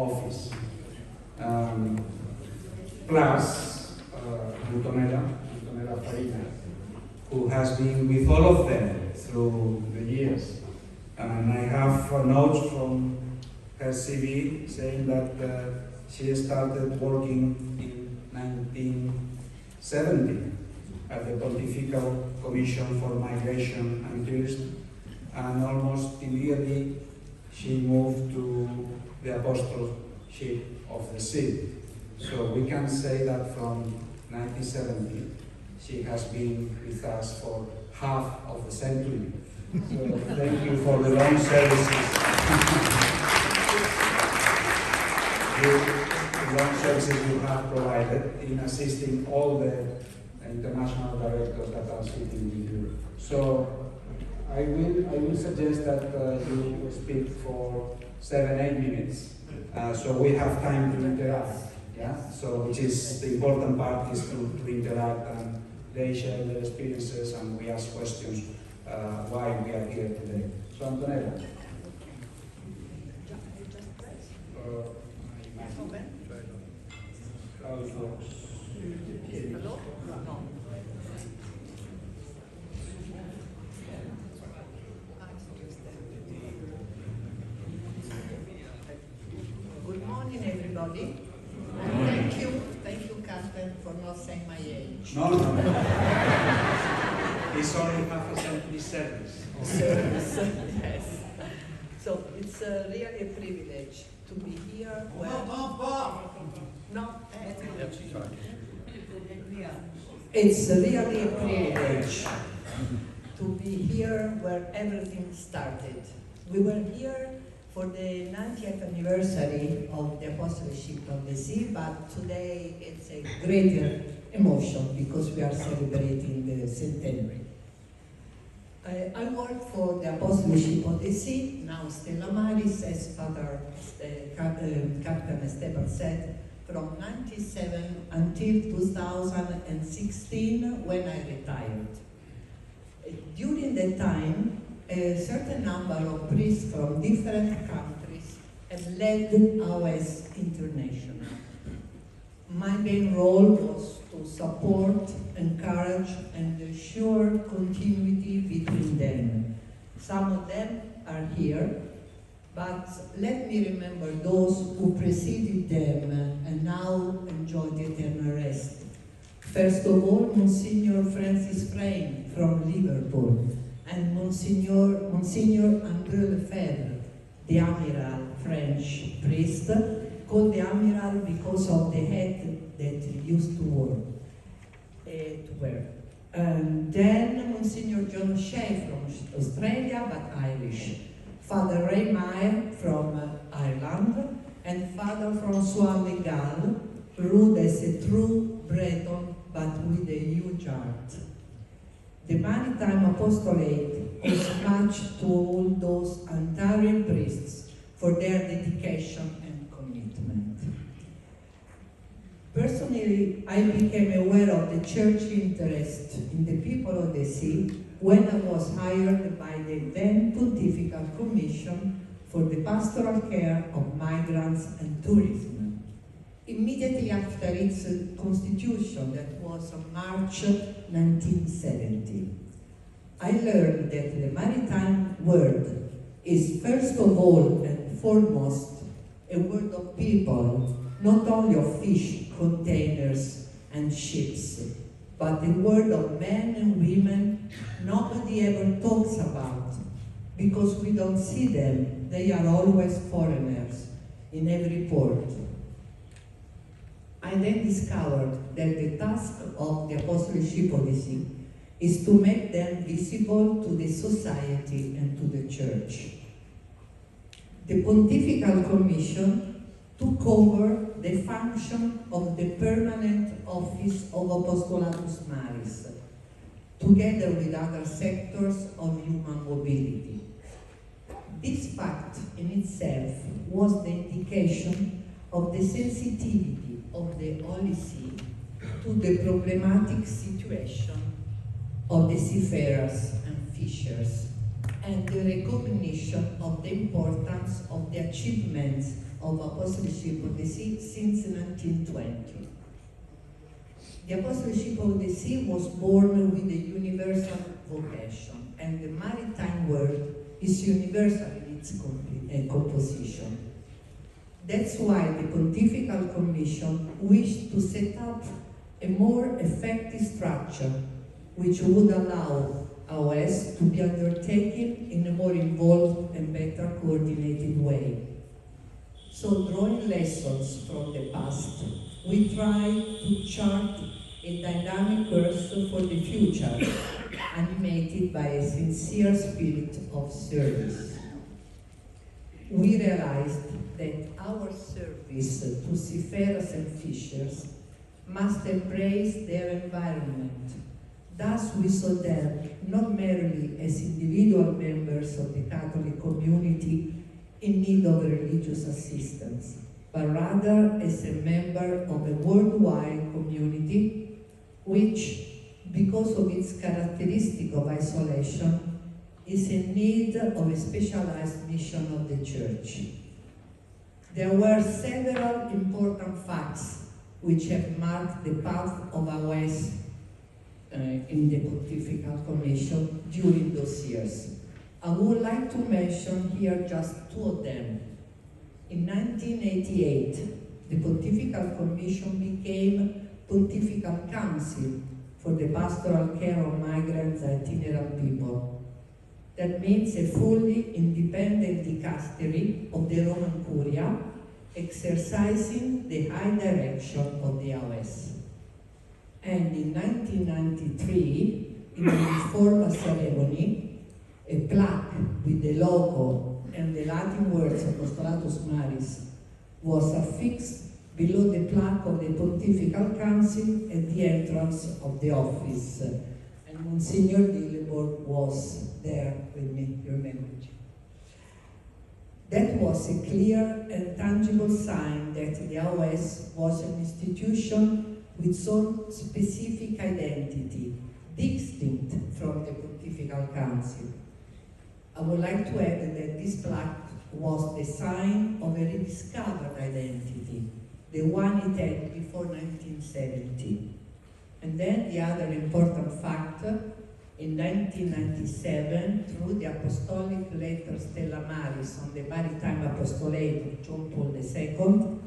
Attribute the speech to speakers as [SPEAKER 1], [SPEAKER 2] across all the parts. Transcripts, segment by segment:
[SPEAKER 1] office. Plus Antonella Farina, who has been with all of them through the years. And I have a note from her CV saying that she started working in 1970 at the Pontifical Commission for Migration and Tourism, and almost immediately she moved to the Apostleship of the See. So we can say that from 1970 she has been with us for half of the century. So thank you for the long services. The long services you have provided in assisting all the international directors that are sitting with you. So I will suggest that you will speak for 7-8 minutes, so we have time to interact. Yeah. So which is the important part is to interact, and they share their experiences and we ask questions why we are here today. So Antonella. How it works.
[SPEAKER 2] Hello? No. Good morning, everybody. Thank you, Captain, for not saying my age.
[SPEAKER 1] No. It's only half a century service.
[SPEAKER 2] Yes. So it's really a privilege to be here. It's really a privilege to be here where everything started. We were here for the 90th anniversary of the Apostleship of the Sea, but today it's a greater emotion because we are celebrating the centenary. I work for the Apostleship of the Sea, now Stella Maris, as Father Captain Stella said, from 97 until 2016 when I retired. During that time, a certain number of priests from different countries have led AOS International. My main role was to support, encourage, and ensure continuity between them. Some of them are here, but let me remember those who preceded them and now enjoy the eternal rest. First of all, Monsignor Francis Frame from Liverpool, and Monsignor André Lefebvre, the Amiral French priest, called the Amiral because of the hat that he used to wear. And then Monsignor John O'Shea from Australia, but Irish. Father Ray Meyer from Ireland, and Father François Legal, ruled as a true Breton, but with a huge heart. The Maritime Apostolate owes much to all those Antarian priests for their dedication and commitment. Personally, I became aware of the church interest in the people of the sea when I was hired by the then Pontifical Commission for the Pastoral Care of Migrants and Tourism. Immediately after its constitution, that was on March 1970, I learned that the maritime word is first of all and foremost a word of people, not only of fish, containers, and ships, but the word of men and women nobody ever talks about, because we don't see them. They are always foreigners in every port. I then discovered that the task of the Apostleship of the Sea is to make them visible to the society and to the church. The Pontifical Commission took over the function of the permanent office of Apostolatus Maris, together with other sectors of human mobility. This fact in itself was the indication of the sensitivity of the Holy See to the problematic situation of the seafarers and fishers, and the recognition of the importance of the achievements of Apostleship of the Sea since 1920. The Apostleship of the Sea was born with a universal vocation, and the maritime word is universal in its composition. That's why the Pontifical Commission wished to set up a more effective structure which would allow AOS to be undertaken in a more involved and better coordinated way. So, drawing lessons from the past, we try to chart a dynamic course for the future, animated by a sincere spirit of service. We realized that our service to seafarers and fishers must embrace their environment. Thus, we saw them not merely as individual members of the Catholic community in need of religious assistance, but rather as a member of a worldwide community which, because of its characteristic of isolation, is in need of a specialized mission of the Church. There were several important facts which have marked the path of AOS in the Pontifical Commission during those years. I would like to mention here just two of them. In 1988, the Pontifical Commission became Pontifical Council for the pastoral care of migrants and itinerant people. That means a fully independent dicastery of the Roman Curia, exercising the high direction of the AOS. And in 1993, in the informal ceremony, a plaque with the logo and the Latin words Apostolatus Maris was affixed below the plaque of the Pontifical Council at the entrance of the office. And Monsignor Dillenburg was there with me, you remember. That was a clear and tangible sign that the AOS was an institution with its own specific identity, distinct from the Pontifical Council. I would like to add that this plaque was the sign of a rediscovered identity, the one it had before 1970. And then the other important factor, in 1997, through the apostolic letter Stella Maris on the maritime apostolate of John Paul II,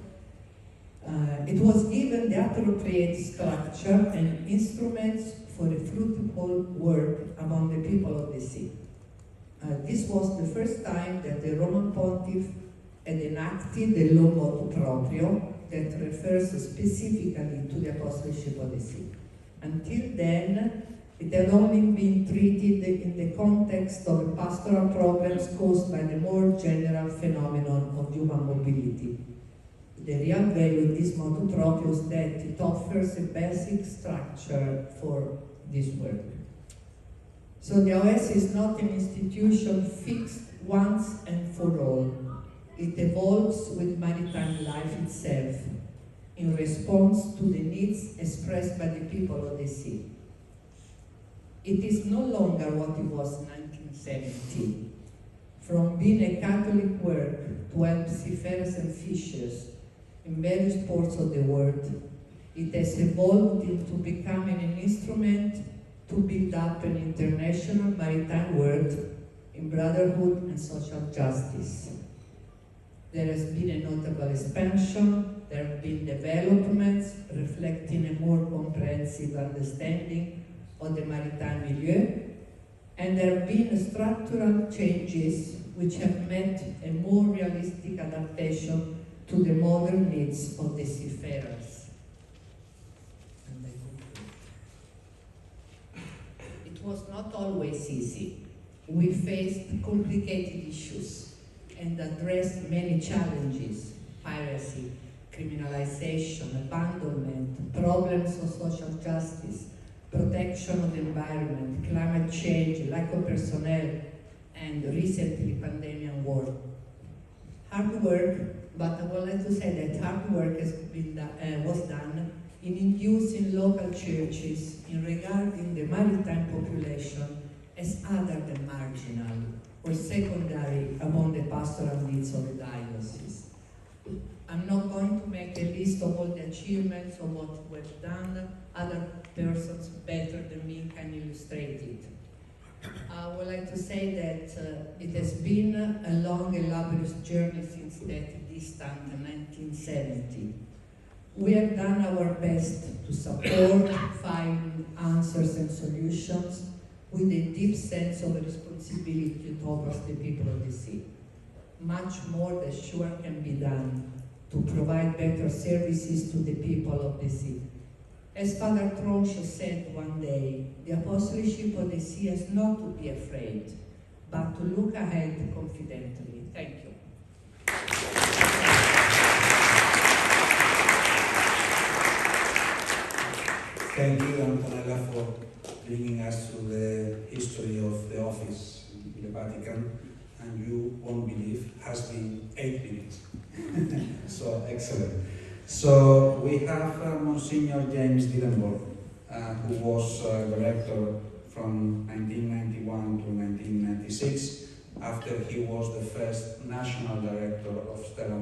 [SPEAKER 2] it was given the appropriate structure and instruments for a fruitful work among the people of the sea. This was the first time that the Roman Pontiff had enacted the law motu proprio that refers specifically to the apostleship of the sea. Until then, it had only been treated in the context of pastoral problems caused by the more general phenomenon of human mobility. The real value of this motu proprio is that it offers a basic structure for this work. So the AOS is not an institution fixed once and for all. It evolves with maritime life itself in response to the needs expressed by the people of the sea. It is no longer what it was in 1970. From being a Catholic work to help seafarers and fishers in various ports of the world, it has evolved into becoming an instrument to build up an international maritime world in brotherhood and social justice. There has been a notable expansion, there have been developments reflecting a more comprehensive understanding of the maritime milieu, and there have been structural changes which have meant a more realistic adaptation to the modern needs of the seafarers. It was not always easy. We faced complicated issues and addressed many challenges: piracy, criminalization, abandonment, problems of social justice, protection of the environment, climate change, lack of personnel, and recently pandemic and war. Hard work, but I would like to say that hard work has been was done in inducing local churches in regarding the maritime population as other than marginal or secondary among the pastoral needs of the diocese. I'm not going to make a list of all the achievements of what we've done. Other persons better than me can illustrate it. I would like to say that it has been a long and laborious journey since that distant 1970. We have done our best to support, find answers and solutions with a deep sense of responsibility towards the people of the sea. Much more that sure can be done to provide better services to the people of the sea. As Father Tronche said one day, the apostleship of the sea is not to be afraid, but to look ahead confidently. Thank you.
[SPEAKER 1] Thank you, Antonella, for bringing us to the history of the office in the Vatican. And you won't believe, has been 8 minutes. So, excellent. So, we have Monsignor James Dillenburg, who was director from 1991 to 1996, after he was the first national director of Stella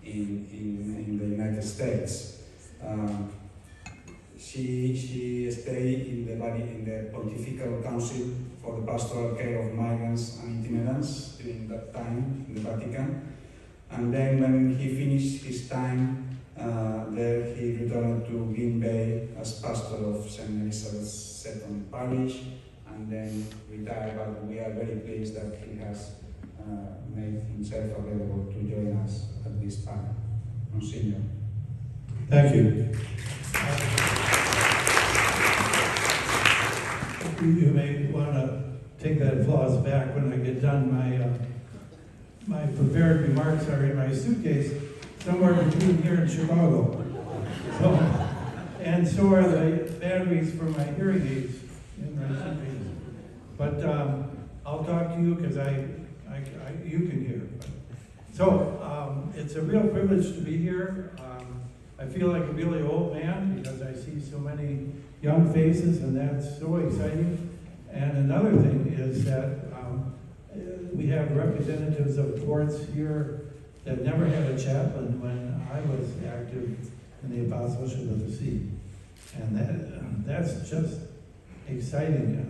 [SPEAKER 1] in the United States. She stayed in the Pontifical Council for the Pastoral Care of Migrants and Itinerants during that time in the Vatican. And then when he finished his time there, he returned to Green Bay as pastor of St. Elizabeth's II Parish, and then retired, but we are very pleased that he has made himself available to join us at this panel. Monsignor.
[SPEAKER 3] Thank you. You may want to take that applause back when I get done. My prepared remarks are in my suitcase somewhere between here and Chicago. And so are the batteries for my hearing aids in my suitcase. But I'll talk to you because you can hear. So it's a real privilege to be here. I feel like a really old man because I see so many young faces, and that's so exciting. And another thing is that we have representatives of ports here that never had a chaplain when I was active in the Apostleship of the Sea. And that's just exciting.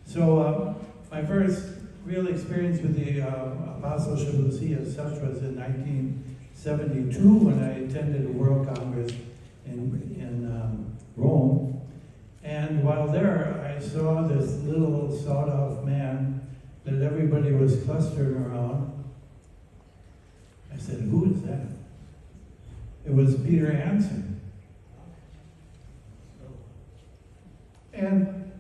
[SPEAKER 3] So my first real experience with the Apostleship of the Sea as such was in 1972 when I attended a World Congress in Rome. And while there, I saw this little sawed-off man that everybody was clustered around. I said, who is that? It was Peter Hansen. And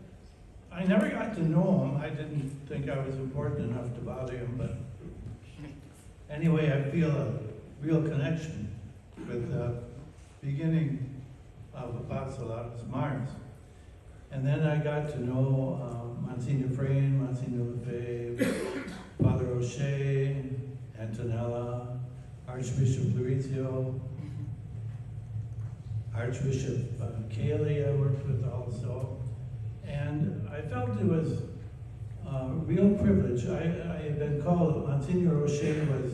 [SPEAKER 3] I never got to know him. I didn't think I was important enough to bother him, but anyway, I feel a real connection with the beginning of Apostolatus Mars. And then I got to know Monsignor Farina, Monsignor Lefebvre, Father O'Shea, Antonella, Archbishop Laurizio, Archbishop Cayley I worked with also. And I felt it was a real privilege. I had been called, Monsignor O'Shea was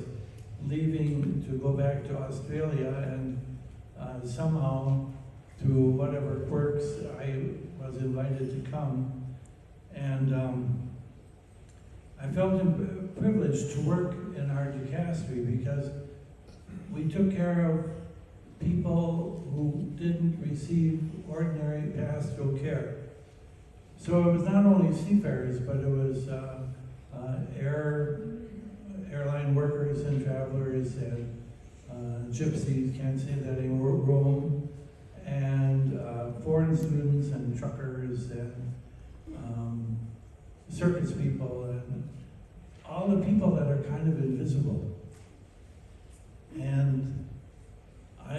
[SPEAKER 3] leaving to go back to Australia, and somehow, through whatever quirks, I was invited to come. And I felt privileged to work in our dicastery because we took care of people who didn't receive ordinary pastoral care. So it was not only seafarers, but it was airline workers and travelers and gypsies, can't say that anymore, Rome, and foreign students and truckers and circus people and all the people that are kind of invisible. And I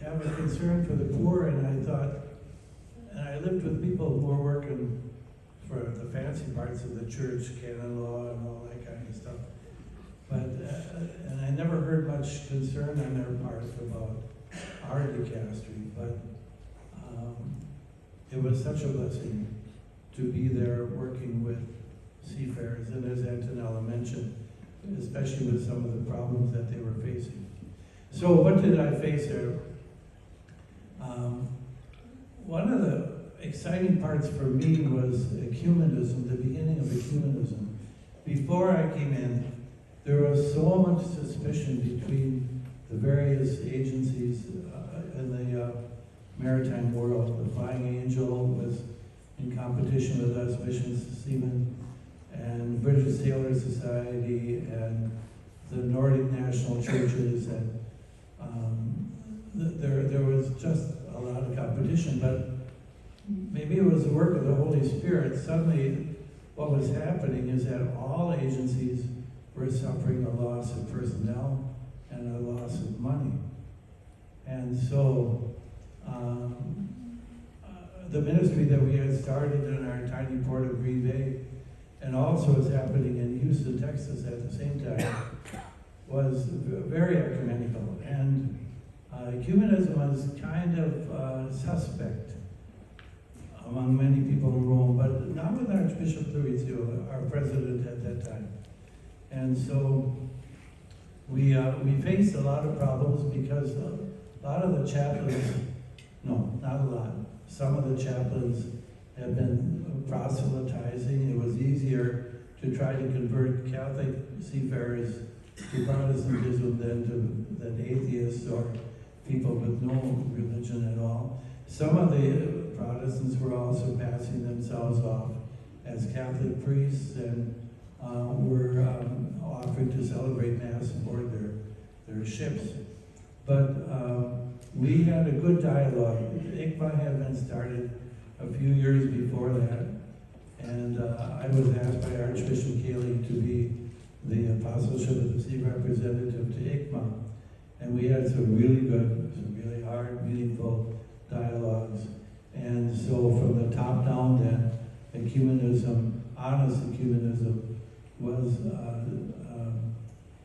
[SPEAKER 3] have a concern for the poor, and I thought, and I lived with people who were working for the fancy parts of the church, canon law and all that kind of stuff. But, and I never heard much concern on their part about our dicastery, but it was such a blessing to be there working with seafarers. And as Antonella mentioned, especially with some of the problems that they were facing. So what did I face there? One of the exciting parts for me was ecumenism, the beginning of ecumenism. Before I came in, there was so much suspicion between the various agencies in the maritime world. The Flying Angel was in competition with us, Missions to Seamen, and British Sailor Society, and the Nordic National Churches, and there was just a lot of competition, but maybe it was the work of the Holy Spirit. Suddenly, what was happening is that all agencies were suffering a loss of personnel and a loss of money. And so, the ministry that we had started in our tiny port of Green Bay, and also is happening in Houston, Texas at the same time, was very ecumenical. And ecumenism was kind of suspect among many people in Rome, but not with Archbishop Luizio, our president at that time. And so we faced a lot of problems because a lot of the chaplains, no, not a lot, some of the chaplains have been proselytizing. It was easier to try to convert Catholic seafarers to Protestantism than atheists or people with no religion at all. Some of the Protestants were also passing themselves off as Catholic priests and were offering to celebrate Mass aboard their ships. But we had a good dialogue. ICMA had been started a few years before that, and I was asked by Archbishop Cayley to be the apostleship of the sea representative to ICMA, and we had some really good, some really hard, meaningful dialogues. And so from the top down then, ecumenism, honest ecumenism, was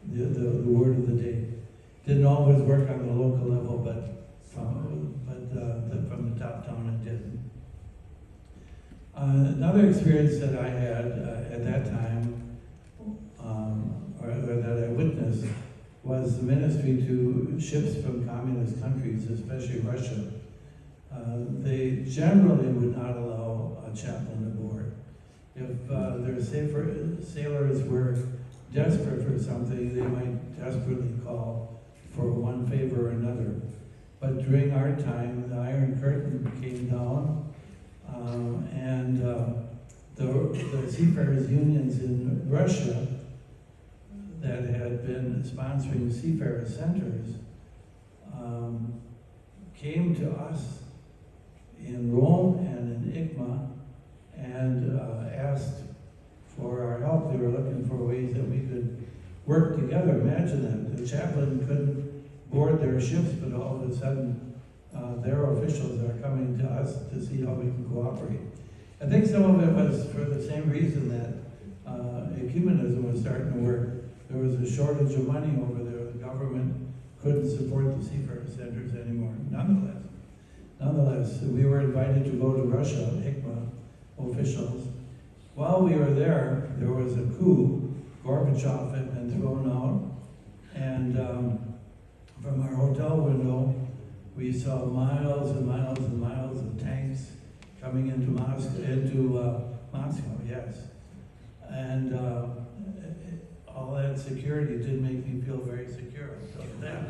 [SPEAKER 3] the word of the day. Didn't always work on the local level, but from the top down it did. Another experience that I had at that time, or that I witnessed, was the ministry to ships from communist countries, especially Russia. They generally would not allow a chaplain aboard. If their sailors were desperate for something, they might desperately call for one favor or another. But during our time, the Iron Curtain came down, and the seafarers' unions in Russia that had been sponsoring seafarer centers came to us in Rome and in ICMA and asked for our help. They were looking for ways that we could work together. Imagine that. The chaplain couldn't board their ships, but all of a sudden their officials are coming to us to see how we can cooperate. I think some of it was for the same reason that ecumenism was starting to work. There was a shortage of money over there. The government couldn't support the seafarer centers anymore. Nonetheless, we were invited to go to Russia, ICMA officials. While we were there, there was a coup. Gorbachev had been thrown out, and from our hotel window, we saw miles and miles and miles of tanks coming into Moscow, yes. And all that security did make me feel very secure, I'll tell you that.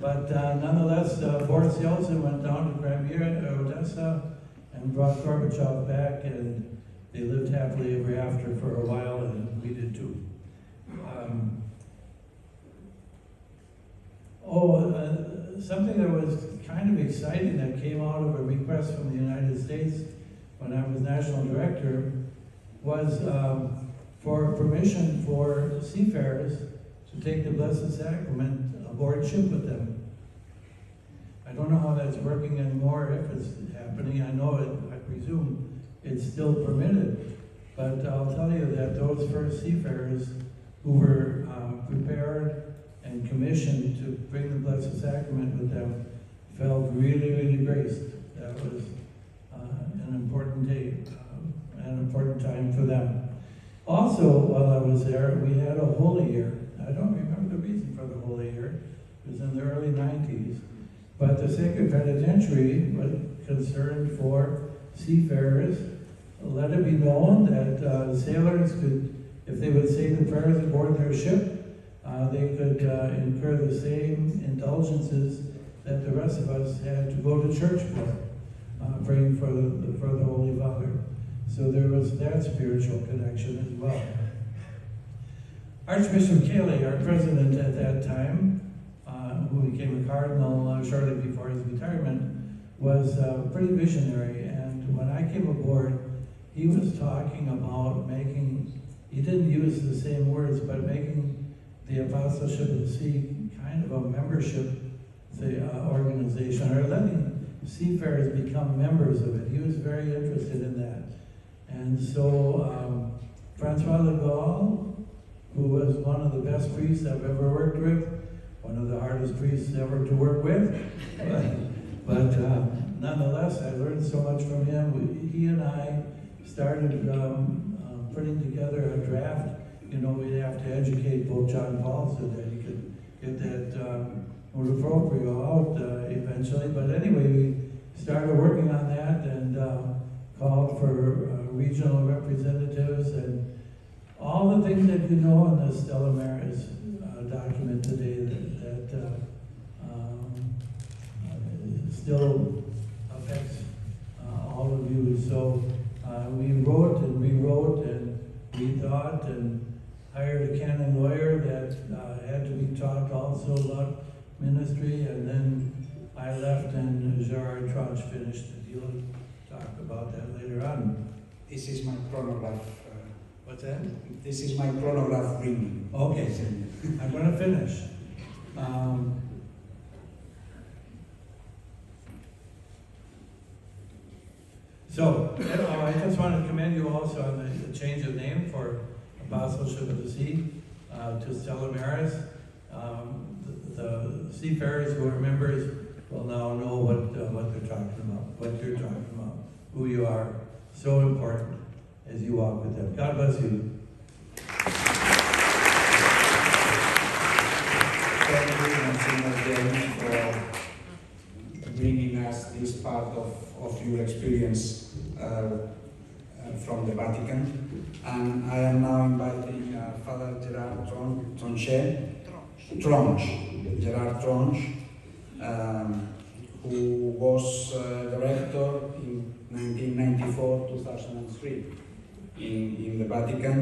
[SPEAKER 3] But nonetheless, Boris Yeltsin went down to Crimea, Odessa, and brought Gorbachev back, and they lived happily ever after for a while, and we did too. Something that was kind of exciting that came out of a request from the United States when I was national director was for permission for seafarers to take the Blessed Sacrament aboard ship with them. I don't know how that's working anymore, if it's happening. I know it, I presume it's still permitted. But I'll tell you that those first seafarers who were prepared and commissioned to bring the Blessed Sacrament with them felt really, really graced. That was an important day, an important time for them. Also, while I was there, we had a holy year. I don't remember the reason for the holy year. It was in the early 90s. But the Sacred Penitentiary was concerned for seafarers. Let it be known that sailors could, if they would say the prayers aboard their ship, they could incur the same indulgences that the rest of us had to go to church for, praying for the Holy Father. So there was that spiritual connection as well. Archbishop Cayley, our president at that time, who became a cardinal shortly before his retirement, was pretty visionary. And when I came aboard, he was talking about making, he didn't use the same words, but making the Apostleship of the Sea kind of a membership organization, or letting seafarers become members of it. He was very interested in that. And so Francois de Gaulle, who was one of the best priests I've ever worked with, one of the hardest priests ever to work with, but nonetheless, I learned so much from him. He and I started putting together a draft. You know, we'd have to educate Pope John Paul so that he could get that motu proprio out eventually. But anyway, we started working on that and called for regional representatives and all the things that you know in the Stella Maris document today that still affects all of you. So we wrote and rewrote and rethought and hired a canon lawyer that had to be taught also about ministry, and then I left and Gerard Tronche finished the deal. Talk about that later on.
[SPEAKER 1] This is my chronograph.
[SPEAKER 3] What's that?
[SPEAKER 1] This is my chronograph ring.
[SPEAKER 3] Okay, I'm going to finish. So, I just want to commend you also on the change of name for Apostleship of the Sea to Stella Maris. The seafarers who are members will now know what they're talking about, what you're talking about, who you are. So important as you walk with them. God bless you.
[SPEAKER 1] Thank you, Monsignor, for bringing us this part of your experience from the Vatican. And I am now inviting Father Gerard Tronche, Gerard Tronche, who was director in 1994-2003 in the Vatican,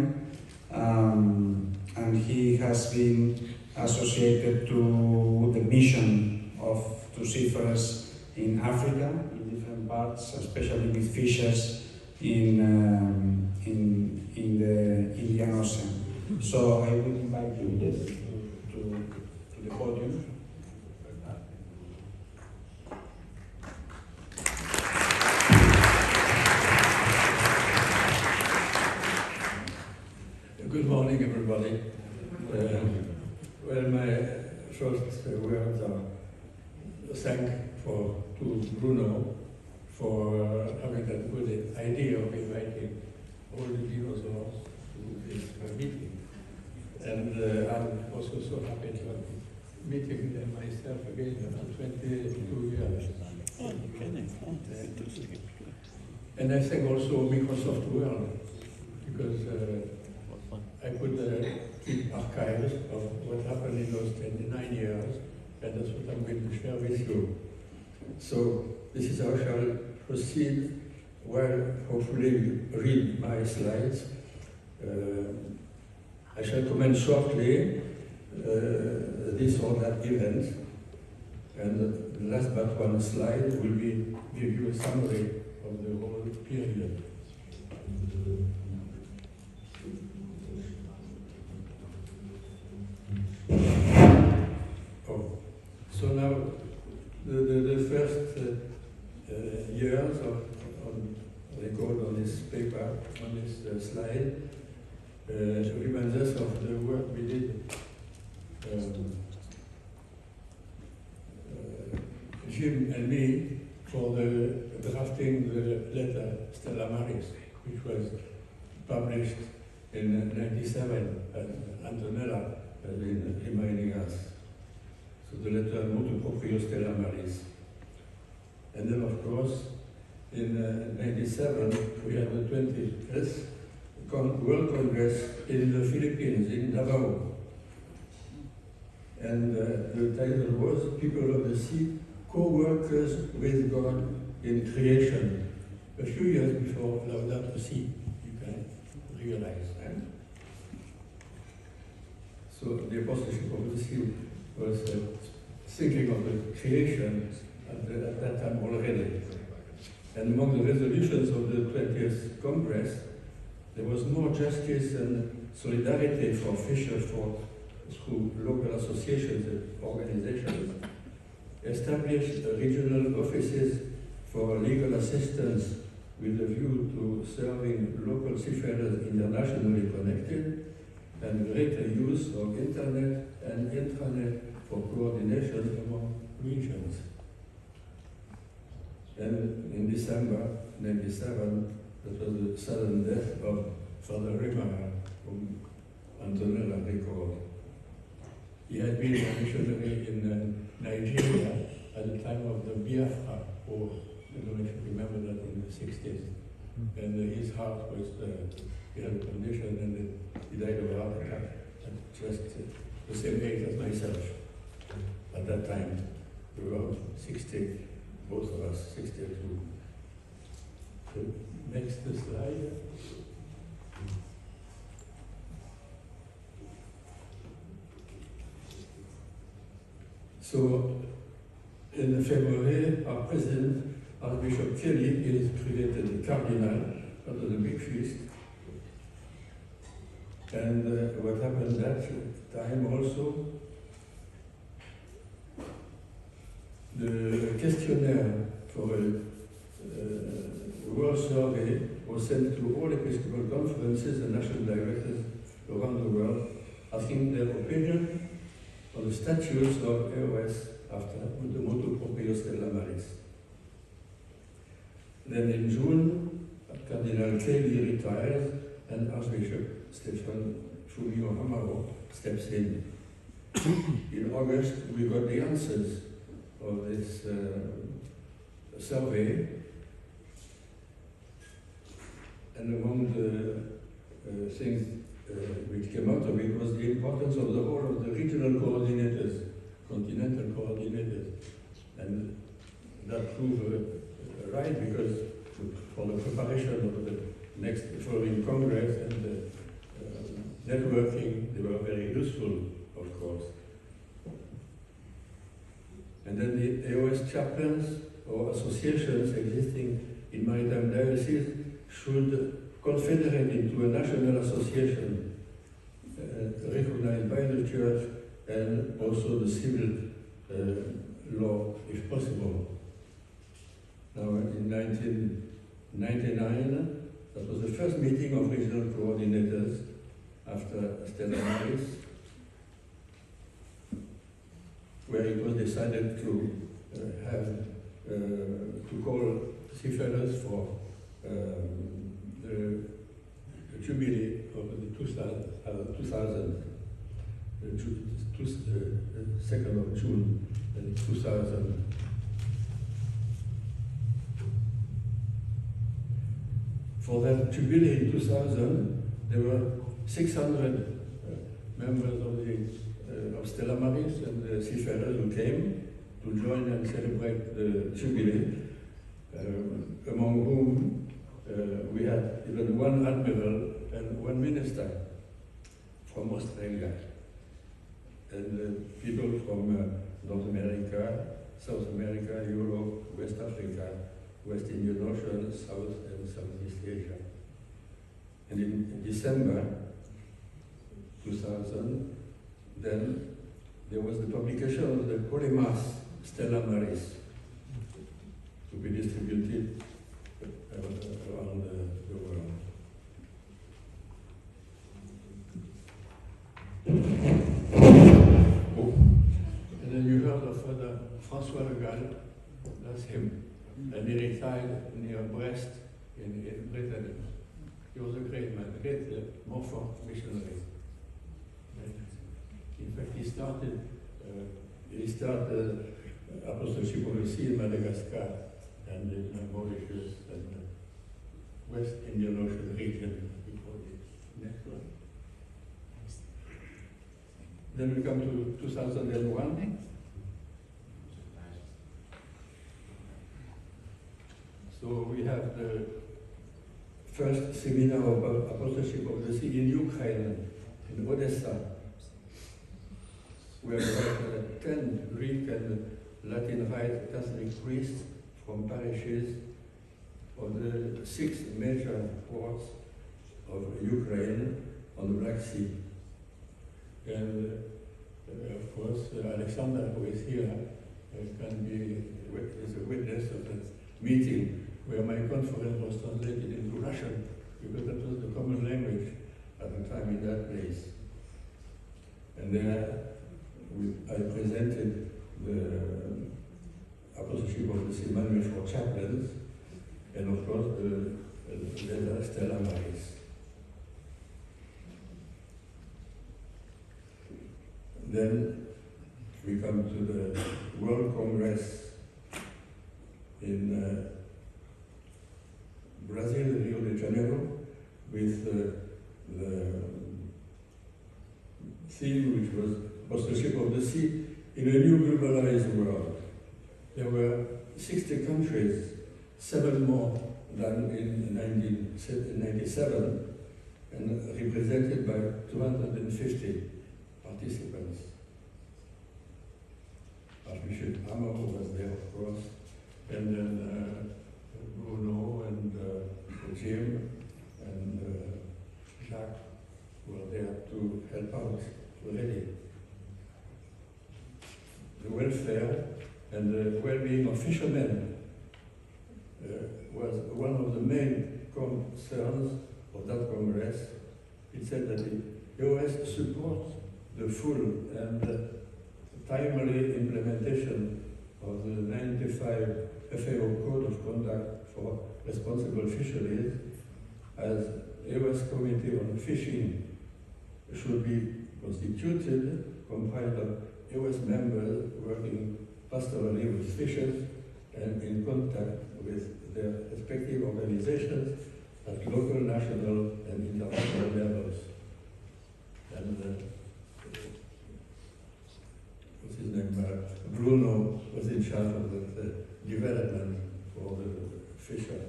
[SPEAKER 1] and he has been associated to the mission to seafarers in Africa, in different parts, especially with fishers in the Indian Ocean. So I will invite you to the podium.
[SPEAKER 4] Good morning, everybody. Well, my first words are to Bruno for having that good idea of inviting all the dinosaurs to this meeting. And I'm also so happy to be meeting them myself again after 22 years. And I thank also Microsoft World, because I could keep archives of what happened in those 29 years, and that's what I'm going to share with you. So this is how I shall proceed, while hopefully you read my slides. I shall comment shortly this or that event, and the last but one slide will give you a summary of the whole period. So now, the first years on record on this paper, on this slide, reminds us of the work we did. Jim and me, for the drafting the letter Stella Maris, which was published in 97, Antonella has been reminding us. So the letter Motu Proprio Stella Maris. And then, of course, in 97, we had the 20th World Congress in the Philippines, in Davao. And the title was People of the Sea, Co-workers with God in Creation. A few years before Laudato Si, you can realize. So the Apostleship of the Sea was thinking of the creation at that time already. And among the resolutions of the 20th Congress, there was more justice and solidarity for fisher folk through local associations and organizations, establish regional offices for legal assistance with a view to serving local seafarers internationally connected, and greater use of internet and intranet for coordination among regions. And in December 97, that was the sudden death of Father Rimara, whom Antonella recalled. He had been a missionary in Nigeria at the time of the Biafra War. I don't know if you remember that in the 60s. And his heart was, he had a condition and he died of a heart attack at just the same age as myself. At that time, we were 60, both of us, 62. So next slide. So in February, our president, Archbishop Kelly, is created cardinal after the big feast. And what happened that time also, the questionnaire for a world survey was sent to all Episcopal conferences and national directors around the world, asking their opinion on the statutes of AOS after the Motu Proprio Stella Maris. Then in June, Cardinal Kelly retires and Archbishop Stephen Fumio Hamaro steps in. In August, we got the answers of this survey, and among the things which came out of it was the importance of the role of the regional coordinators, continental coordinators, and that proved right, because for the preparation of the next following Congress and the networking, they were very useful, of course. And then the AOS chaplains or associations existing in maritime dioceses should confederate into a national association recognized by the Church and also the civil law, if possible. Now, in 1999, that was the first meeting of regional coordinators after Stella Maris, where it was decided to to call seafarers for the jubilee of the 2nd of June 2000. For that jubilee in 2000, there were 600 members of Stella Maris and the seafarers who came to join and celebrate the jubilee, among whom we had even one admiral and one minister from Australia, and people from North America, South America, Europe, West Africa, West Indian Ocean, South and Southeast Asia. And in December 2000, then there was the publication of the Holy Mass Stella Maris to be distributed around the world. Oh. And then you heard of Father François Le Gall, that's him. And he retired near Brest in Britain. He was a great man, great Montfort missionary. In fact, he started apostleship of the sea in Madagascar and in Mauritius and West Indian Ocean region before the next one. Then we come to 2001. So we have the first seminar of apostleship of the sea in Ukraine, in Odessa, where we have 10 Greek and Latin Rite Catholic priests from parishes of the 6 major ports of Ukraine on the Black Sea. And of course, Alexander, who is here, can be is a witness of that meeting where my conference was translated into Russian, because that was the common language at the time in that place. And there I presented the apostleship of the sea manual for chaplains, and of course the Stella Maris. Then we come to the World Congress in Brazil, Rio de Janeiro, with the theme which was apostleship of the sea in a new globalized world. There were 60 countries, 7 more than in 1997, and represented by 250 participants. Archbishop Hammer was there, of course, and then Bruno and Jim and Jacques were there to help out already. The welfare and the well-being of fishermen was one of the main concerns of that Congress. It said that the EOS supports the full and timely implementation of the 95 FAO Code of Conduct for Responsible Fisheries, as EOS Committee on Fishing should be constituted, comprised of EOS members working pastorally with fishers and in contact with their respective organizations at local, national, and international levels. And what's his name? Bruno was in charge of the development for the fisher.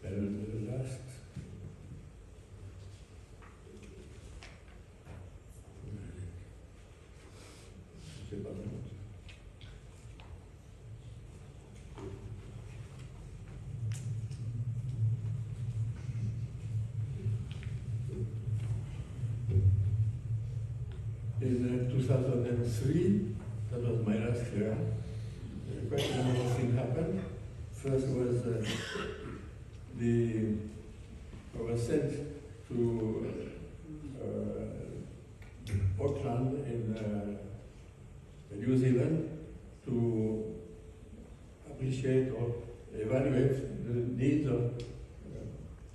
[SPEAKER 4] And the last. In 2003, that was my last year, quite a number of things happened. First was I was sent to Auckland in New Zealand to appreciate or evaluate the needs of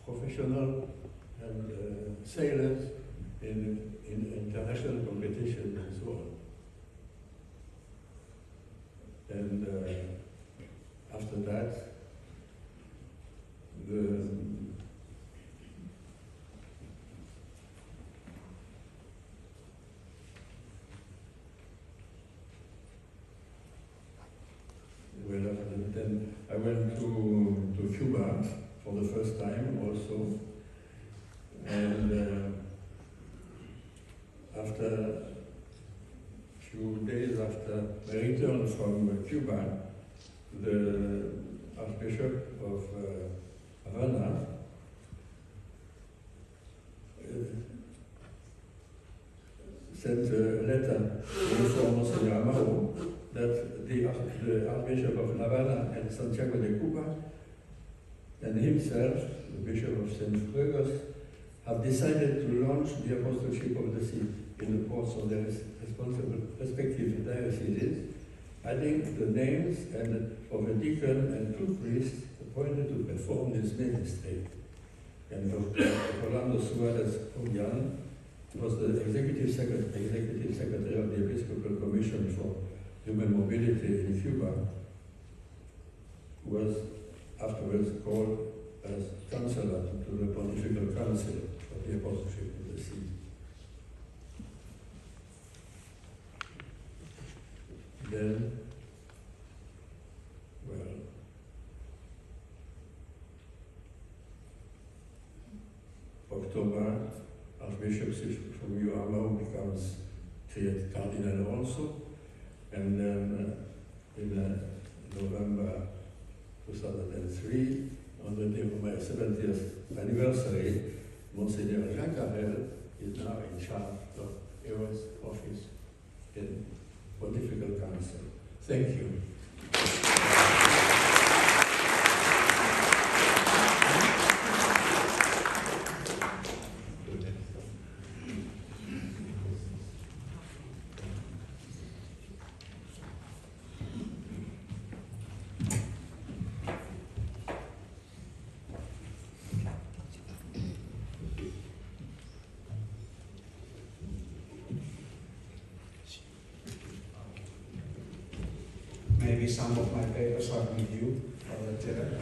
[SPEAKER 4] professional and sailors in international competition and so on. And after that, then I went to Cuba for the first time also, and after a few days after my return from Cuba, the Archbishop of Havana sent a letter to inform Monsignor Amaro that the Archbishop of Havana and Santiago de Cuba and himself, the Bishop of St. Fergus, have decided to launch the apostleship of the sea in the ports of their respective dioceses, adding the names of a deacon and 2 priests appointed to perform this ministry. And Dr. Orlando Suarez Oyan was the executive secretary of the Episcopal Commission for Human Mobility in Cuba, who was afterwards called as chancellor to the Pontifical Council of the Apostleship of the See. Then, well, October, Archbishop from Uama becomes created cardinal also, and then in November 2003, on the day of my 70th anniversary, Msgr Jacques Harel is now in charge of EOS office in Pontifical Council. Thank you.
[SPEAKER 1] Maybe some of my papers are with you, Father Gerard.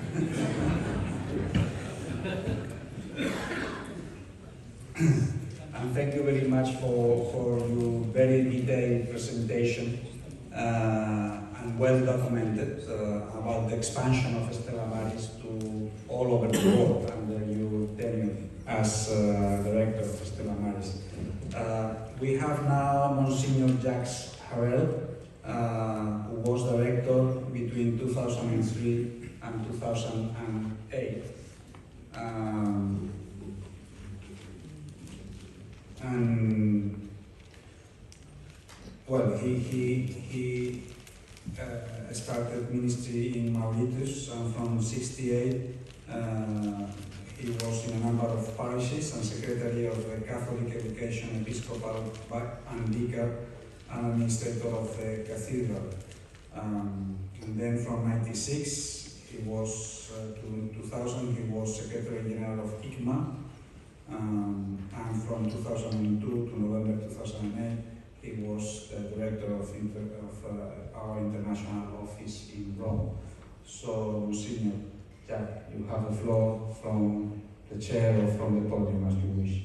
[SPEAKER 1] And thank you very much for your very detailed presentation and well documented about the expansion of Stella Maris to all over the world under your tenure as director of Stella Maris. We have now Monsignor Jax Harel, who was director between 2003 and 2008. And well, he started ministry in Mauritius, and from '68 he was in a number of parishes and secretary of the Catholic Education Episcopal and Vicar and administrator of the cathedral. And then from '96 he was to 2000 he was Secretary General of ICMA, and from 2002 to November 2008 he was the director of our international office in Rome. So, Monsignor Jacques, you have the floor from the chair or from the podium as you wish.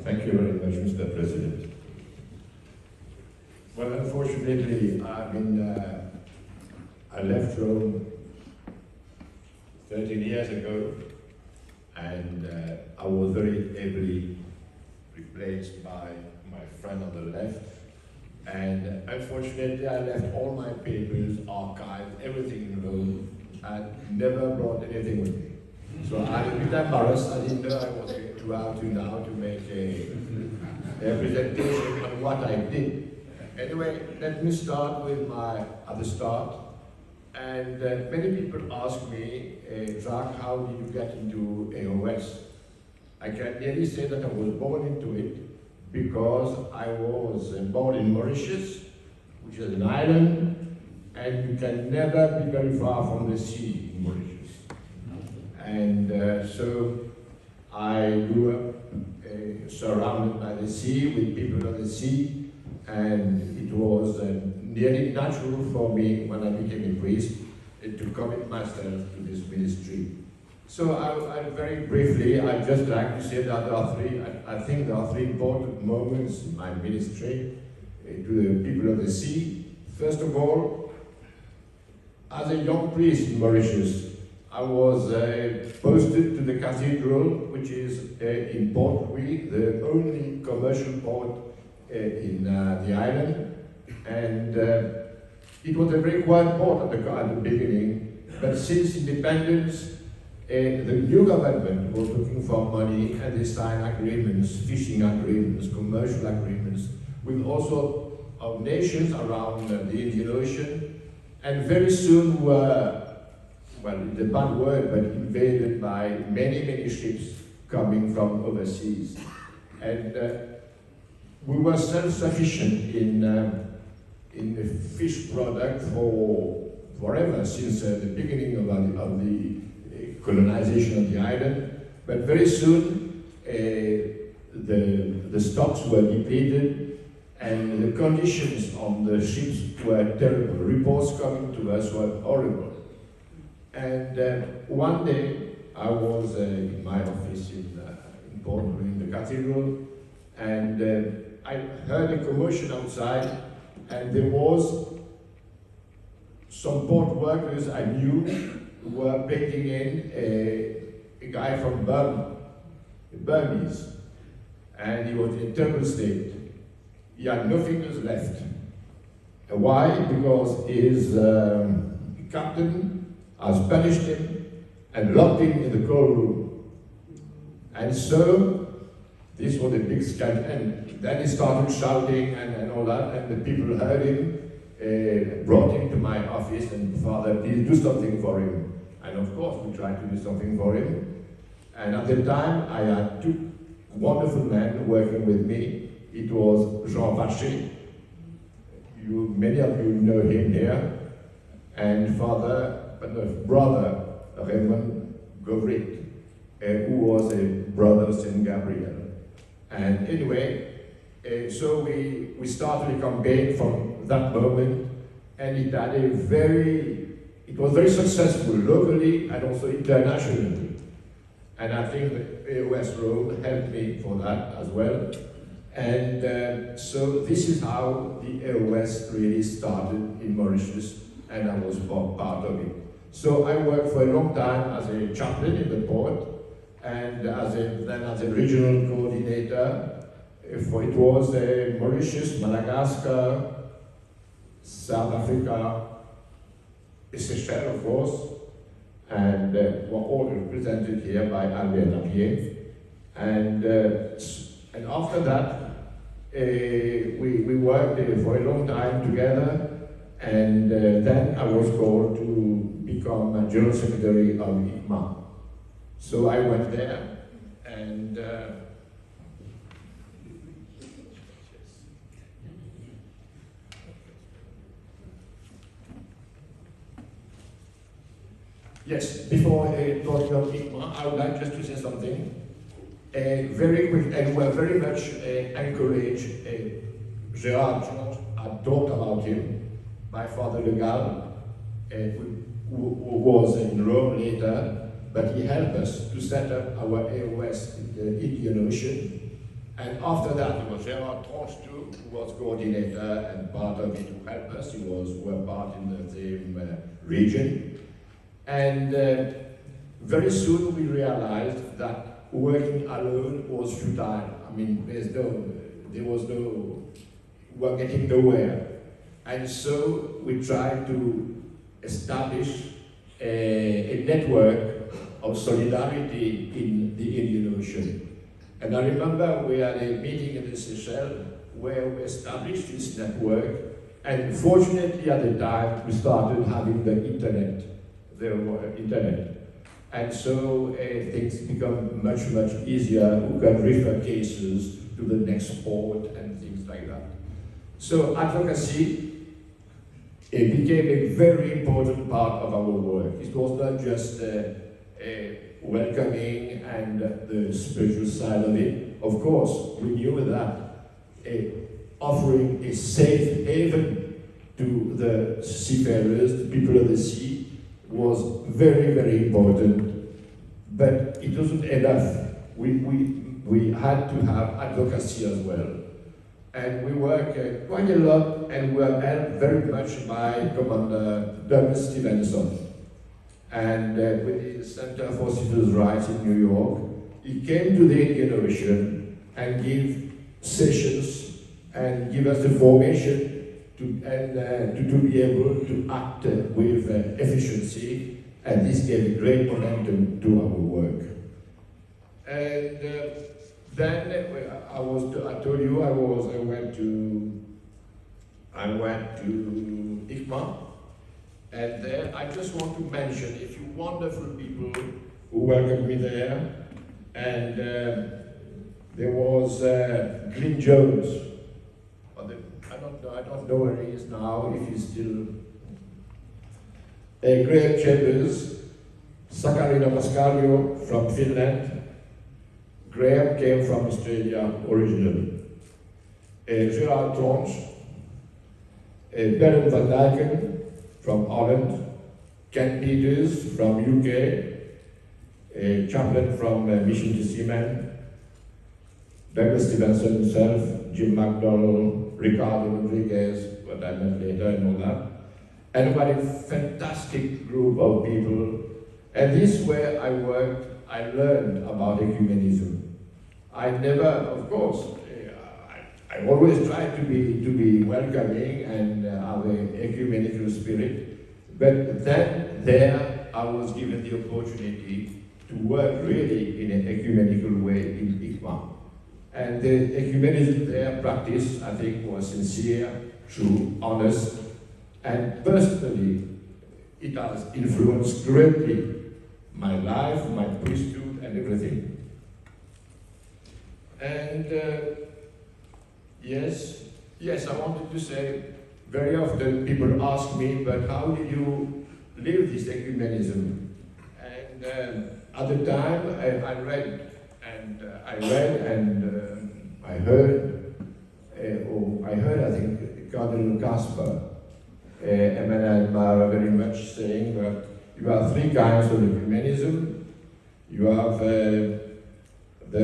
[SPEAKER 5] Thank you very much, Mr. President. Well, unfortunately, I left Rome 13 years ago, and I was very ably replaced by my friend on the left. And unfortunately, I left all my papers, archives, everything in Rome. I never brought anything with me. So I'm a bit embarrassed. I didn't know I was going to have to now to make a presentation on what I did. Anyway, let me start with at the start. And many people ask me, Jacques, how did you get into AOS? I can nearly say that I was born into it because I was born in Mauritius, which is an island, and you can never be very far from the sea in Mauritius. And so I grew up surrounded by the sea, with people on the sea, and it was nearly natural for me when I became a priest to commit myself to this ministry. So I very briefly, I'd just like to say that I think there are three important moments in my ministry to the people of the sea. First of all, as a young priest in Mauritius, I was posted to the cathedral, which is in Port Louis, the only commercial port in the island. And it was a very quiet port at the beginning, but since independence, the new government was looking for money, and they signed agreements, fishing agreements, commercial agreements, with all sorts of nations around the Indian Ocean, and very soon were, well, it's a bad word, but invaded by many, many ships coming from overseas. And we were self-sufficient in the fish product forever, since the beginning of the colonization of the island. But very soon, the stocks were depleted, and the conditions on the ships were terrible. Reports coming to us were horrible. And one day, I was in my office in Portland, in the cathedral, and I heard a commotion outside, and there was some port workers I knew who were bringing in a guy from Burma, a Burmese, and he was in a terrible state. He had no fingers left. Why? Because his captain has punished him and locked him in the coal room. And so, this was a big scandal. And then he started shouting and all that, and the people heard him, brought him to my office, and Father, please do something for him. And of course, we tried to do something for him. And at the time, I had two wonderful men working with me. It was Jacques. Many of you know him here. And brother Raymond Govrit, who was a brother of Saint Gabriel. And anyway, so we started a campaign from that moment, and it was very successful locally and also internationally. And I think the AOS Rome helped me for that as well. And so this is how the AOS really started in Mauritius, and I was part of it. So I worked for a long time as a chaplain in the port, and then as a regional coordinator. It was Mauritius, Madagascar, South Africa, Seychelles, of course, and were all represented here by Albert Napier. And after that, we worked for a long time together, and then I was called to become General Secretary of ICMA. So I went there, and yes, before talking about ICMA, I would like just to say something. Very quick, and we're very much encouraged. Gerard Tronche had talked about him, my father Legal, who was in Rome later, but he helped us to set up our AOS in the Indian Ocean. And after that, it was Gerard Tronche too, who was coordinator and part of it, who helped us. Were part in the same region. And very soon we realized that working alone was futile. I mean, we're getting nowhere. And so we tried to establish a network of solidarity in the Indian Ocean. And I remember we had a meeting in the Seychelles where we established this network, and fortunately at the time we started having the internet. And so things become much, much easier. We can refer cases to the next port and things like that. So advocacy became a very important part of our work. It was not just welcoming and the spiritual side of it. Of course, we knew that offering a safe haven to the seafarers, the people of the sea, was very, very important. But it wasn't enough. We had to have advocacy as well. And we work quite a lot, and we are helped very much by Commander Douglas Stevenson. And with the Center for Citizens' Rights in New York, he came to the Indian Ocean and gave sessions and give us the formation to be able to act with efficiency, and this gave a great momentum to our work. And then I told you I went to ICMA, and there I just want to mention a few wonderful people who welcomed me there, and there was Glyn Jones, don't know where he is now, if he's still. Gerard Tronche, Sakarina Mascario from Finland. Graham came from Australia originally. Gerard Tronche, Baron van Dijken from Holland, Ken Peters from UK, a chaplain from Mission to Seamen, Douglas Stevenson himself, Jim McDonnell, Ricardo Rodriguez, what I met later and all that. And what a fantastic group of people. And this is where I worked, I learned about ecumenism. I never, of course, I always tried to be welcoming and have an ecumenical spirit. But then there I was given the opportunity to work really in an ecumenical way in ICMA. And the ecumenism there practiced, I think, was sincere, true, honest, and personally, it has influenced greatly my life, my priesthood, and everything. And yes, I wanted to say, very often people ask me, but how did you live this ecumenism? And at the time, I read and I heard, I think, Cardinal Casper, Emmanuel Mara very much saying that you have three kinds of ecumenism. You have the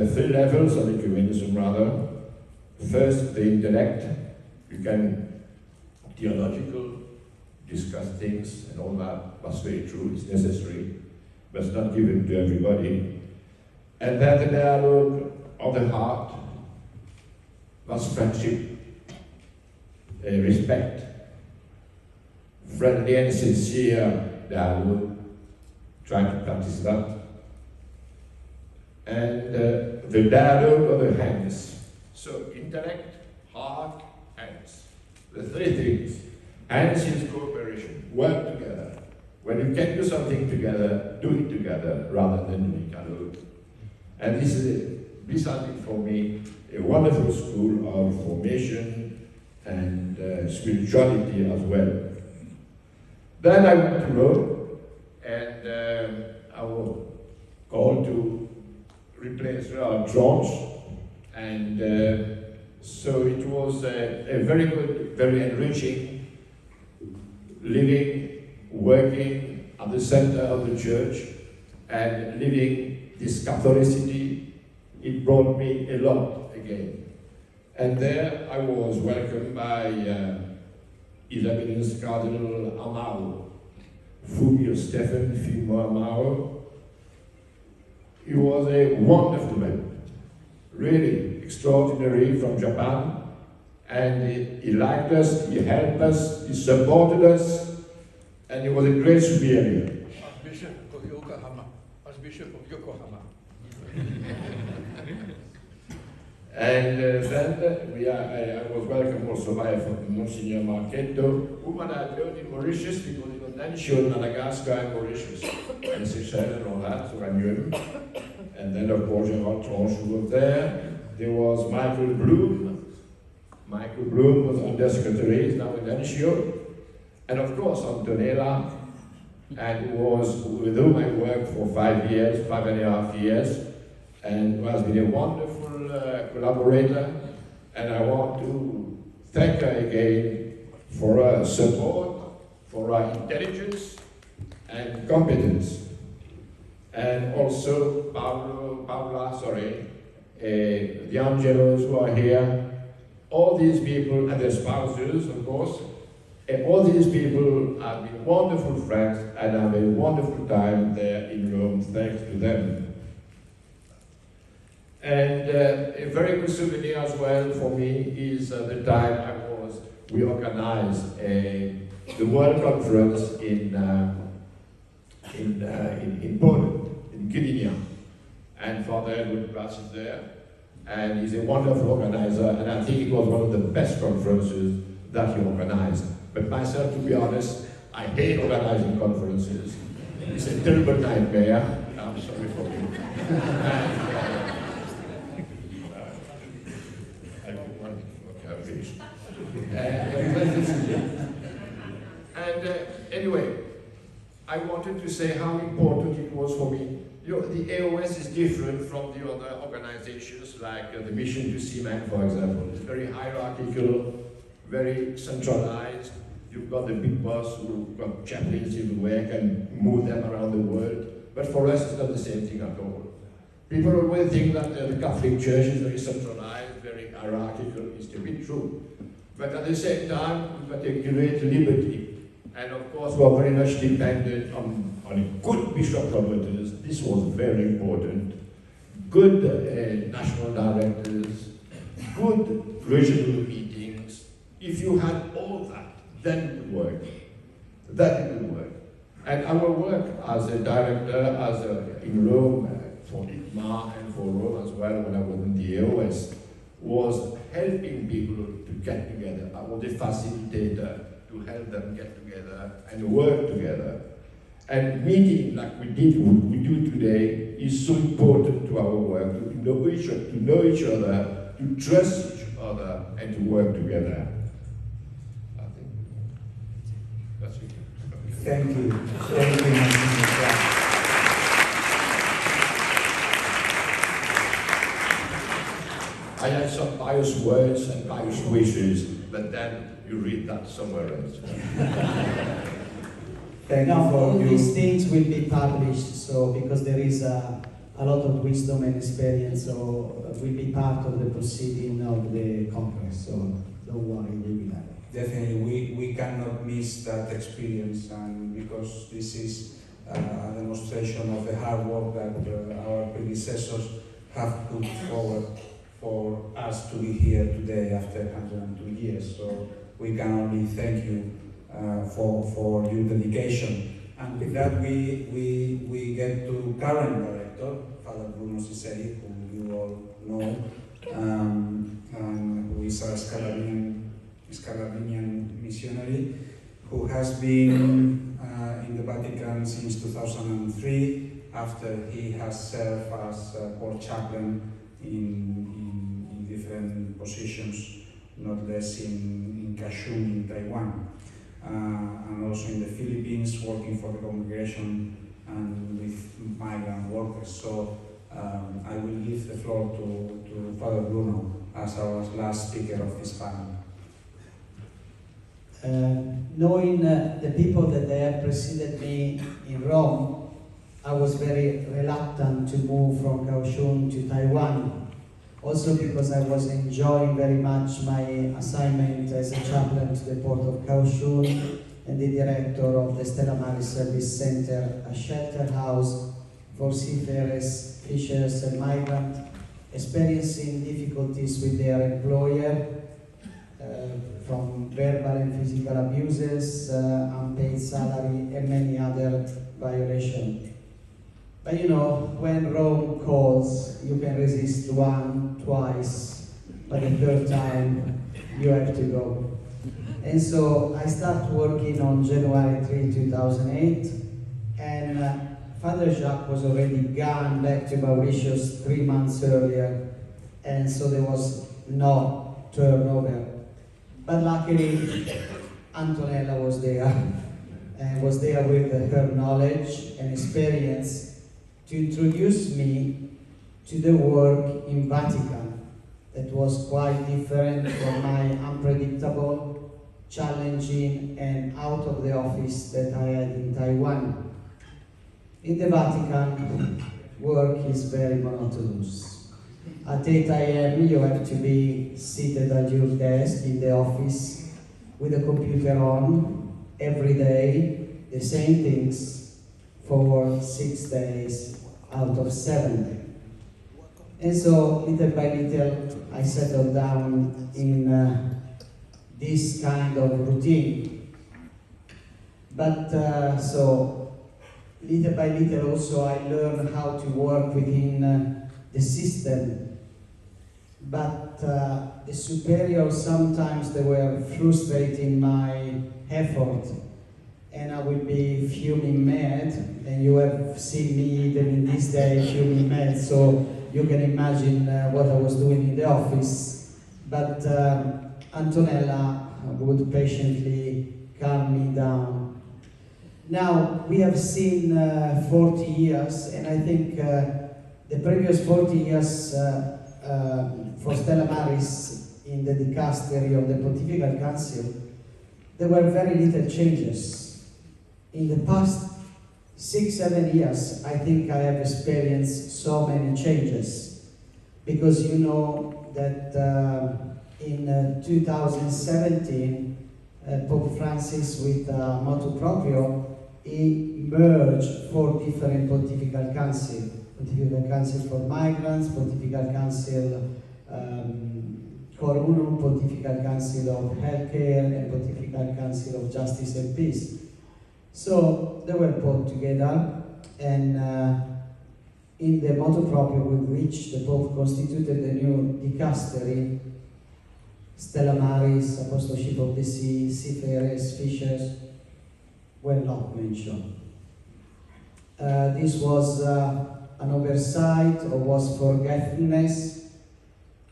[SPEAKER 5] three levels of ecumenism, rather. First, the intellect. You can theological, discuss things and all that. That's very true, it's necessary, but it's not given to everybody. And then the dialogue of the heart. That's friendship, respect, friendly and sincere dialogue, trying to practice that. And the dialogue of the hands. So intellect, heart, hands. The three things. Hands is cooperation, work together. When you can do something together, do it together rather than doing it alone. And this has been for me a wonderful school of formation and spirituality as well. Then I went to Rome, and I was called to replace Gerard Tronche, and so it was a very good, very enriching, living, working at the center of the church, and living this Catholicity. It brought me a lot again. And there I was welcomed by Isabellin's Cardinal Amaro, Fumio Stephen Fimo Amaro. He was a wonderful man, really extraordinary, from Japan, and he liked us, he helped us, he supported us, and he was a great superior.
[SPEAKER 4] As Bishop of Yokohama.
[SPEAKER 5] And then I was welcomed also by Monsignor Marchetto, whom I had known in Mauritius because he was then shown Madagascar and Mauritius, and Seychelles and all that, so I knew him. And then, of course, Gerard Tronche who was there. There was Michael Bloom. Michael Bloom was Undersecretary, he's now in NGO. And of course, Antonella, and with whom I worked for 5.5 years, and who has been a wonderful collaborator, and I want to thank her again for her support, for her intelligence and competence. And also the Angelos who are here, all these people and their spouses, of course, and all these people have been wonderful friends and have a wonderful time there in Rome, thanks to them. And a very good souvenir as well for me is the time we organized the World Conference in Poland, in Gdynia. And Father Edward Brass is there, and he's a wonderful organizer, and I think it was one of the best conferences that he organized. But myself, to be honest, I hate organizing conferences. It's a terrible nightmare. I'm sorry for you. anyway, I wanted to say how important it was for me. You know, the AOS is different from the other organizations, like the Mission to Seamen, for example. It's very hierarchical, very centralized. You've got the big boss who've got chaplains everywhere, can move them around the world. But for us, it's not the same thing at all. People always think that the Catholic Church is very centralized, very hierarchical. It's a bit true. But at the same time, we've got a great liberty. And of course, we're very much dependent on a good bishop promoters. This was very important. Good national directors, good regional meetings. If you had all that, then it would work. Then it would work. And our work as a director, in Rome, for ITMA and for Rome as well, when I was in the AOS, was helping people to get together. I was a facilitator to help them get together and work together. And meeting like we do today is so important to our work, to know each other, to trust each other, and to work together. I think that's it.
[SPEAKER 1] Thank you. Thank you, Msgr.
[SPEAKER 5] I had some pious words and pious wishes, but then you read that somewhere else.
[SPEAKER 1] Thank
[SPEAKER 6] Now,
[SPEAKER 1] you for
[SPEAKER 6] all
[SPEAKER 1] you.
[SPEAKER 6] these things will be published, so because there is a lot of wisdom and experience, so will be part of the proceeding of the conference. So don't worry, we will have it.
[SPEAKER 1] Definitely, we cannot miss that experience, and because this is a demonstration of the hard work that our predecessors have put forward for us to be here today after 102 years. So we can only thank you for your dedication. And with that, we get to current director, Father Bruno Ciceri, whom you all know, and who is a Scandinavian missionary, who has been in the Vatican since 2003, after he has served as port chaplain in different positions, not less in Kaohsiung in Taiwan, and also in the Philippines, working for the congregation and with migrant workers. So I will give the floor to Father Bruno as our last speaker of this panel.
[SPEAKER 6] Knowing the people that they have preceded me in Rome, I was very reluctant to move from Kaohsiung to Taiwan. Also because I was enjoying very much my assignment as a chaplain to the port of Kaohsiung and the director of the Stella Maris Service Center, a shelter house for seafarers, fishers and migrants, experiencing difficulties with their employer, from verbal and physical abuses, unpaid salary, and many other violations. But you know, when Rome calls, you can resist one, twice, but the third time, you have to go. And so I started working on January 3, 2008, and Father Jacques was already gone back to Mauritius 3 months earlier, and so there was no turnover. But luckily, Antonella was there, and was there with her knowledge and experience to introduce me to the work in Vatican that was quite different from my unpredictable, challenging, and out of the office that I had in Taiwan. In the Vatican, work is very monotonous. At 8 a.m. you have to be seated at your desk in the office with the computer on every day, the same things for 6 days out of 7. And so little by little I settled down in this kind of routine. But so little by little also I learned how to work within the system. But the superiors sometimes they were frustrating my effort, and I would be fuming mad, and you have seen me even in this day fuming mad, so you can imagine what I was doing in the office. But Antonella would patiently calm me down Now, we have seen 40 years, and I think the previous 40 years for Stella Maris in the dicastery of the Pontifical Council, there were very little changes. In the past 6-7 years, I think I have experienced so many changes, because you know that in 2017, Pope Francis, with motu proprio, he merged 4 different pontifical councils: Pontifical Council for Migrants, Pontifical Council Coronum, Pontifical Council of Healthcare, and Pontifical Council of Justice and Peace. So they were put together, and in the motu proprio with which the Pope constituted the new dicastery, Stella Maris, Apostleship of the Sea, Seafarers, Fishers, were not mentioned. This was an oversight, or was forgetfulness.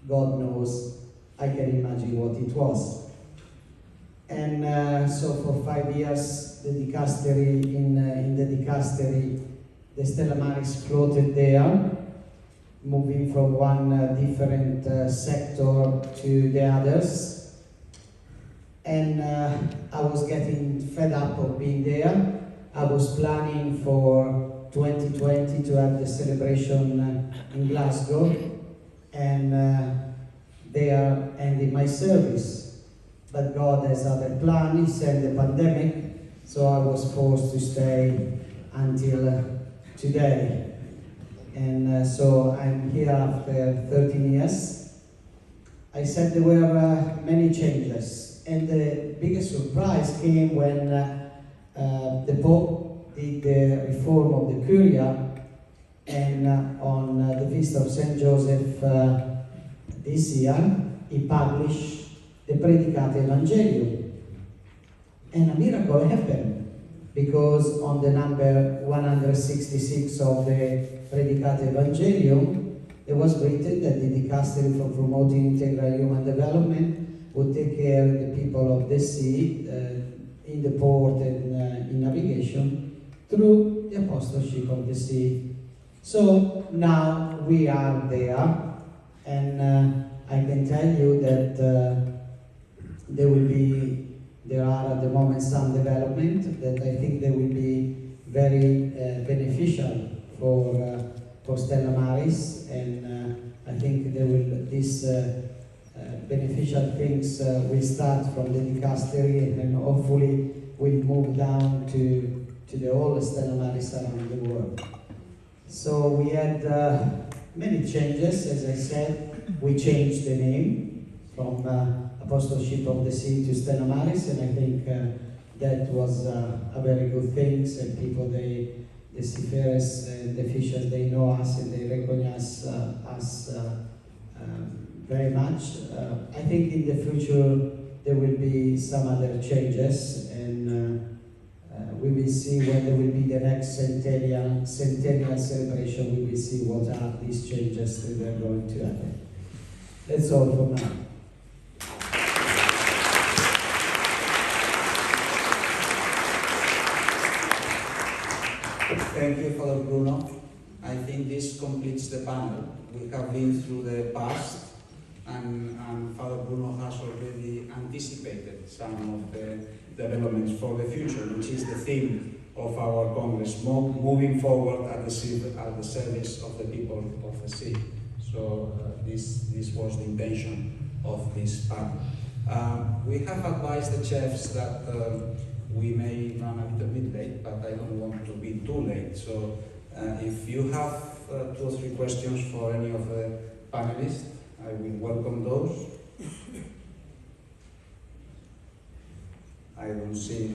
[SPEAKER 6] God knows, I can imagine what it was. And so for 5 years, the dicastery, in the dicastery, the Stella Maris floated there, moving from one different sector to the others. And I was getting fed up of being there. I was planning for 2020 to have the celebration in Glasgow, and there ended my service. But God has other plans. He sent the pandemic, so I was forced to stay until today. And so I'm here after 13 years. I said there were many changes, and the biggest surprise came when the Pope did the reform of the Curia, and on the feast of Saint Joseph this year, he published the Predicate Evangelium. And a miracle happened, because on the number 166 of the Predicate Evangelium, it was written that the dicastery for promoting integral human development would take care of the people of the sea in the port and in navigation through the apostleship of the sea. So now we are there, and I can tell you that there are at the moment some development that I think they will be very beneficial for Stella Maris, and I think these beneficial things will start from the dicastery, and hopefully will move down to the whole Stella Maris around the world. So we had many changes. As I said, we changed the name from Apostleship of the Sea to Stella Maris, and I think that was a very good thing. And people, the seafarers and the fishers, they know us and they recognize us very much. I think in the future there will be some other changes, and we will see when there will be the next centennial celebration. We will see what are these changes that are going to happen. That's all for now.
[SPEAKER 1] Thank you, Father Bruno. I think this completes the panel. We have been through the past, and Father Bruno has already anticipated some of the developments for the future, which is the theme of our Congress, moving forward at the service of the people of the sea. So this was the intention of this panel. We have advised the chefs that we may run a little bit late, but I don't want to be too late. So if you have 2 or 3 questions for any of the panelists, I will welcome those. I don't see